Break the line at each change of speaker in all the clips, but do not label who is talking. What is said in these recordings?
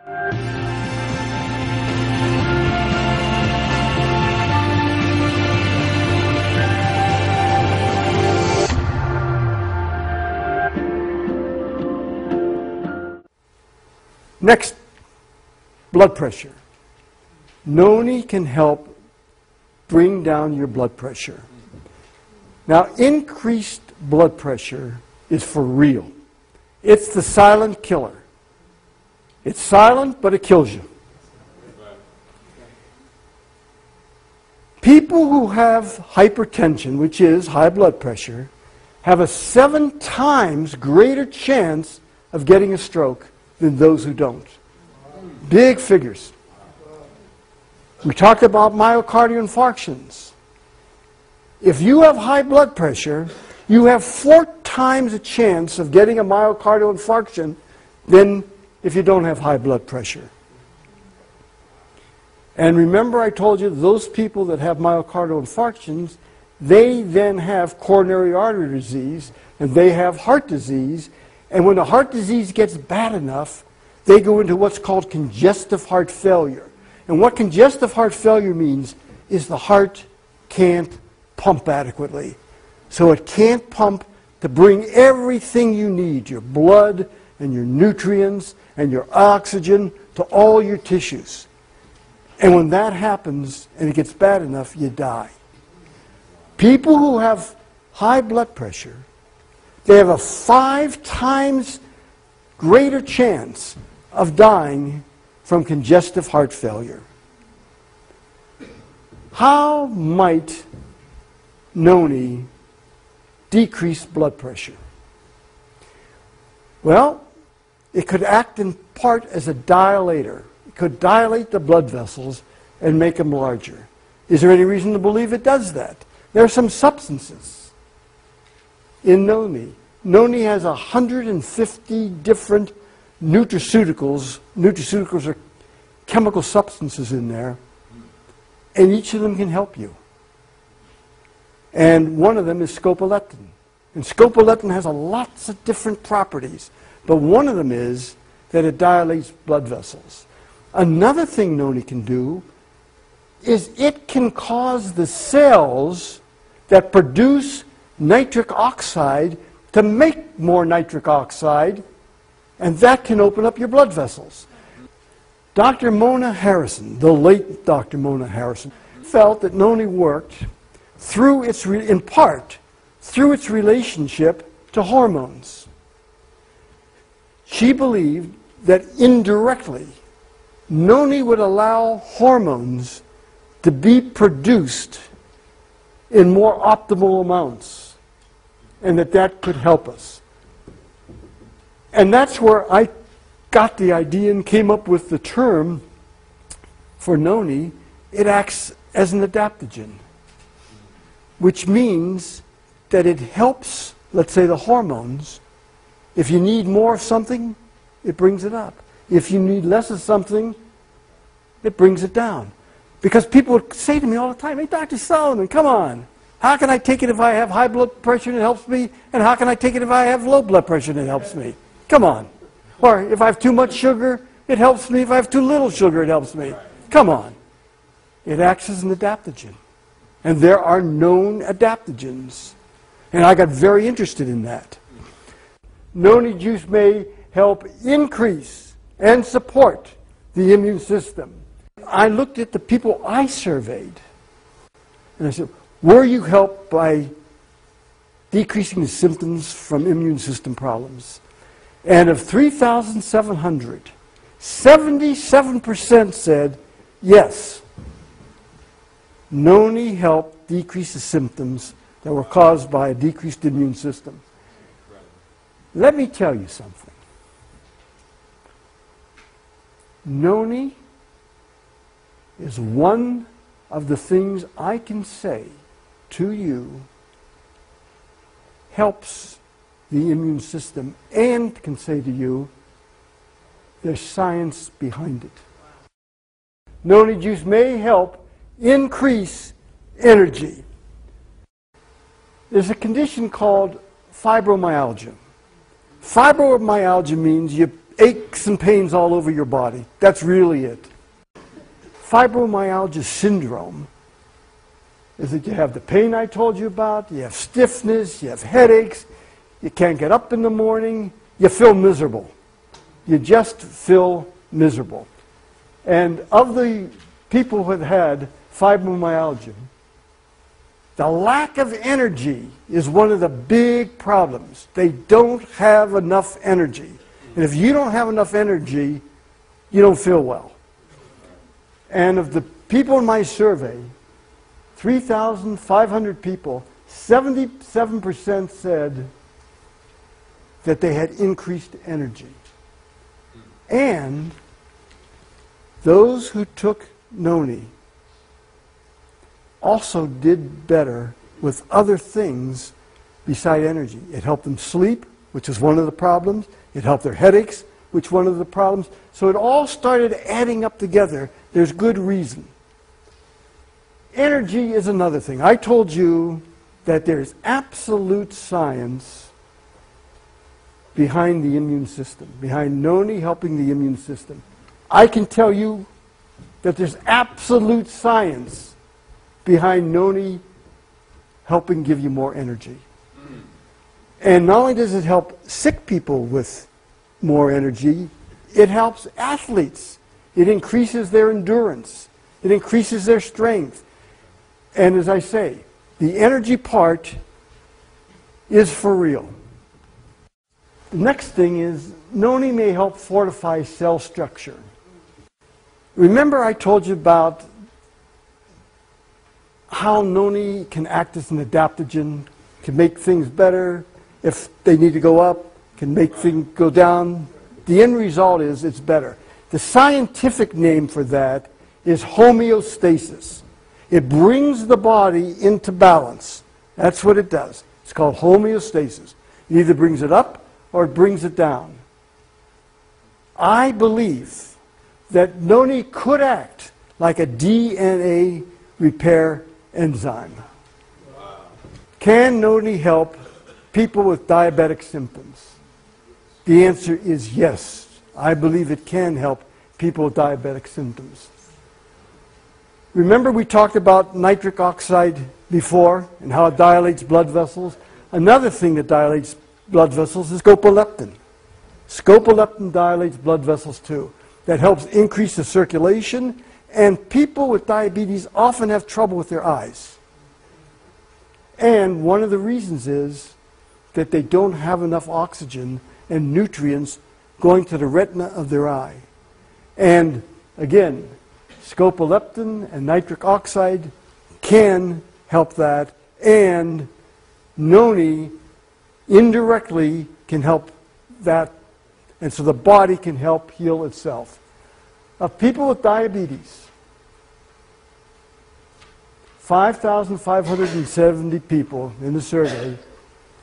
Next, blood pressure. Noni can help bring down your blood pressure. Now, increased blood pressure is for real. It's the silent killer. It's silent, but it kills you. People who have hypertension, which is high blood pressure, have a 7 times greater chance of getting a stroke than those who don't. Big figures. We talked about myocardial infarctions. If you have high blood pressure, you have 4 times a chance of getting a myocardial infarction than if you don't have high blood pressure. And remember I told you those people that have myocardial infarctions, they then have coronary artery disease and they have heart disease. And when the heart disease gets bad enough, they go into what's called congestive heart failure. And what congestive heart failure means is the heart can't pump adequately. So it can't pump to bring everything you need, your blood and your nutrients and your oxygen to all your tissues. And when that happens and it gets bad enough, you die. People who have high blood pressure, they have a 5 times greater chance of dying from congestive heart failure. How might Noni decrease blood pressure? Well, it could act in part as a dilator. It could dilate the blood vessels and make them larger. Is there any reason to believe it does that? There are some substances in Noni. Noni has 150 different nutraceuticals. Nutraceuticals are chemical substances in there, and each of them can help you. And one of them is scopolamine. And scopolamine has lots of different properties, but one of them is that it dilates blood vessels. Another thing Noni can do is it can cause the cells that produce nitric oxide to make more nitric oxide, and that can open up your blood vessels. Dr. Mona Harrison, the late Dr. Mona Harrison, felt that Noni worked through its, in part, through its relationship to hormones. She believed that indirectly, Noni would allow hormones to be produced in more optimal amounts, and that could help us. And that's where I got the idea and came up with the term for Noni. It acts as an adaptogen, which means that it helps, let's say, the hormones. If you need more of something, it brings it up. If you need less of something, it brings it down. Because people would say to me all the time, "Hey, Dr. Solomon, come on. How can I take it if I have high blood pressure and it helps me? And how can I take it if I have low blood pressure and it helps me? Come on." Or if I have too much sugar, it helps me. If I have too little sugar, it helps me. Come on. It acts as an adaptogen. And there are known adaptogens. And I got very interested in that. Noni juice may help increase and support the immune system. I looked at the people I surveyed, and I said, were you helped by decreasing the symptoms from immune system problems? And of 3,700, 77% said, yes, Noni helped decrease the symptoms that were caused by a decreased immune system. Let me tell you something. Noni is one of the things I can say to you helps the immune system, and can say to you there's science behind it. Noni juice may help increase energy. There's a condition called fibromyalgia. Fibromyalgia means you aches and pains all over your body. That's really it. Fibromyalgia syndrome is that you have the pain I told you about, you have stiffness, you have headaches, you can't get up in the morning, you feel miserable. You just feel miserable. And of the people who have had fibromyalgia, the lack of energy is one of the big problems. They don't have enough energy. And if you don't have enough energy, you don't feel well. And of the people in my survey, 3,500 people, 77% said that they had increased energy. And those who took Noni also did better with other things beside energy. It helped them sleep, which is one of the problems. It helped their headaches, which is one of the problems. So it all started adding up together. There's good reason. Energy is another thing. I told you that there's absolute science behind the immune system, behind Noni helping the immune system. I can tell you that there's absolute science behind Noni helping give you more energy. And not only does it help sick people with more energy, it helps athletes. It increases their endurance. It increases their strength. And as I say, the energy part is for real. The next thing is Noni may help fortify cell structure. Remember I told you about how Noni can act as an adaptogen, can make things better. If they need to go up, can make things go down. The end result is it's better. The scientific name for that is homeostasis. It brings the body into balance. That's what it does. It's called homeostasis. It either brings it up or it brings it down. I believe that Noni could act like a DNA repair enzyme. Can Noni help people with diabetic symptoms? The answer is yes. I believe it can help people with diabetic symptoms. Remember we talked about nitric oxide before and how it dilates blood vessels? Another thing that dilates blood vessels is scopoleptin. Scopoleptin dilates blood vessels too. That helps increase the circulation, and people with diabetes often have trouble with their eyes. And one of the reasons is that they don't have enough oxygen and nutrients going to the retina of their eye. And again, scopoleptin and nitric oxide can help that, and Noni indirectly can help that, and so the body can help heal itself. Of people with diabetes, 5,570 people in the survey,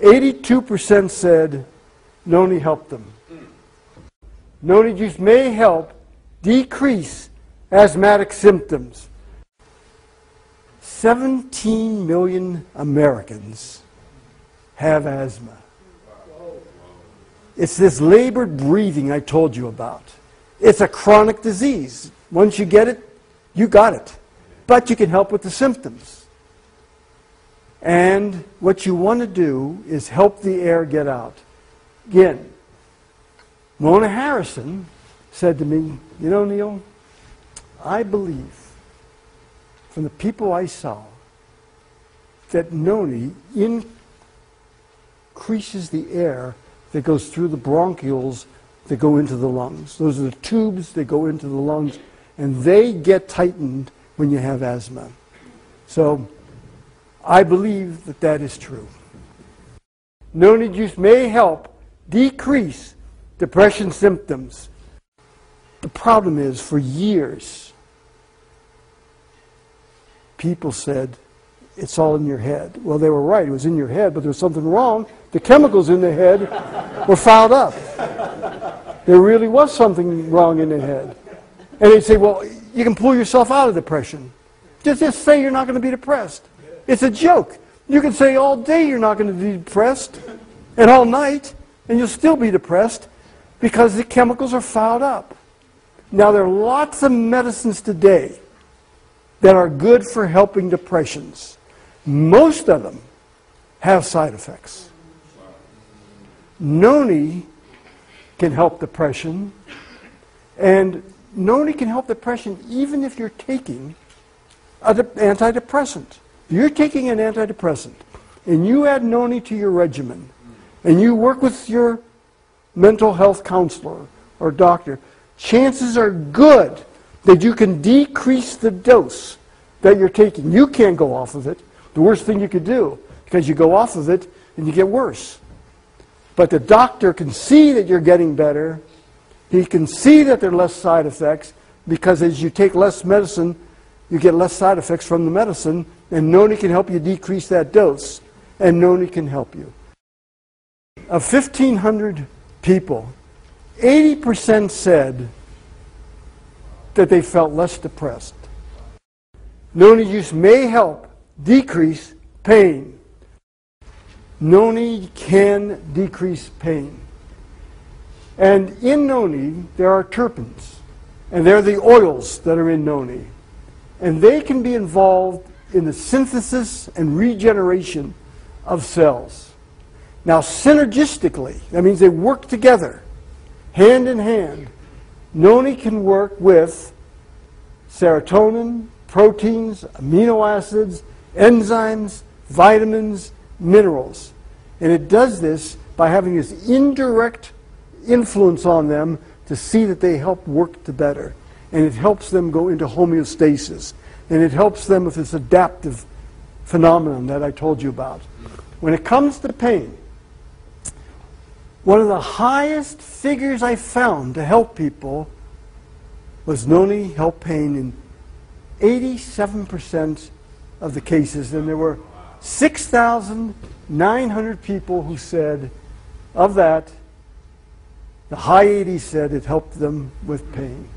82% said Noni helped them. Noni juice may help decrease asthmatic symptoms. 17 million Americans have asthma. It's this labored breathing I told you about. It's a chronic disease. Once you get it, you got it. But you can help with the symptoms. And what you want to do is help the air get out. Again, Mona Harrison said to me, you know, Neil, I believe from the people I saw that Noni increases the air that goes through the bronchioles that go into the lungs. Those are the tubes that go into the lungs, and they get tightened when you have asthma. So I believe that that is true. Noni juice may help decrease depression symptoms. The problem is, for years, people said, it's all in your head. Well, they were right. It was in your head, but there was something wrong. The chemicals in the head were fouled up. There really was something wrong in the head. And they'd say, well, you can pull yourself out of depression. Just say you're not going to be depressed. It's a joke. You can say all day you're not going to be depressed, and all night, and you'll still be depressed. because the chemicals are fouled up. Now, there are lots of medicines today that are good for helping depressions. Most of them have side effects. Noni can help depression, and Noni can help depression even if you're taking an antidepressant. If you're taking an antidepressant and you add Noni to your regimen and you work with your mental health counselor or doctor, chances are good that you can decrease the dose that you're taking. You can't go off of it. The worst thing you could do, because you go off of it and you get worse. But the doctor can see that you're getting better. He can see that there are less side effects, because as you take less medicine, you get less side effects from the medicine, and Noni can help you decrease that dose, and Noni can help you. Of 1,500 people, 80% said that they felt less depressed. Noni use may help decrease pain. Noni can decrease pain. And in Noni, there are terpenes. And they're the oils that are in Noni. And they can be involved in the synthesis and regeneration of cells. Now, synergistically, that means they work together, hand in hand. Noni can work with serotonin, proteins, amino acids, enzymes, vitamins, minerals. And it does this by having this indirect influence on them to see that they help work to better. And it helps them go into homeostasis. And it helps them with this adaptive phenomenon that I told you about. When it comes to pain, one of the highest figures I found to help people was Noni helped pain in 87% of the cases. And there were 6,900 people who said, of that, the high 80s said it helped them with pain.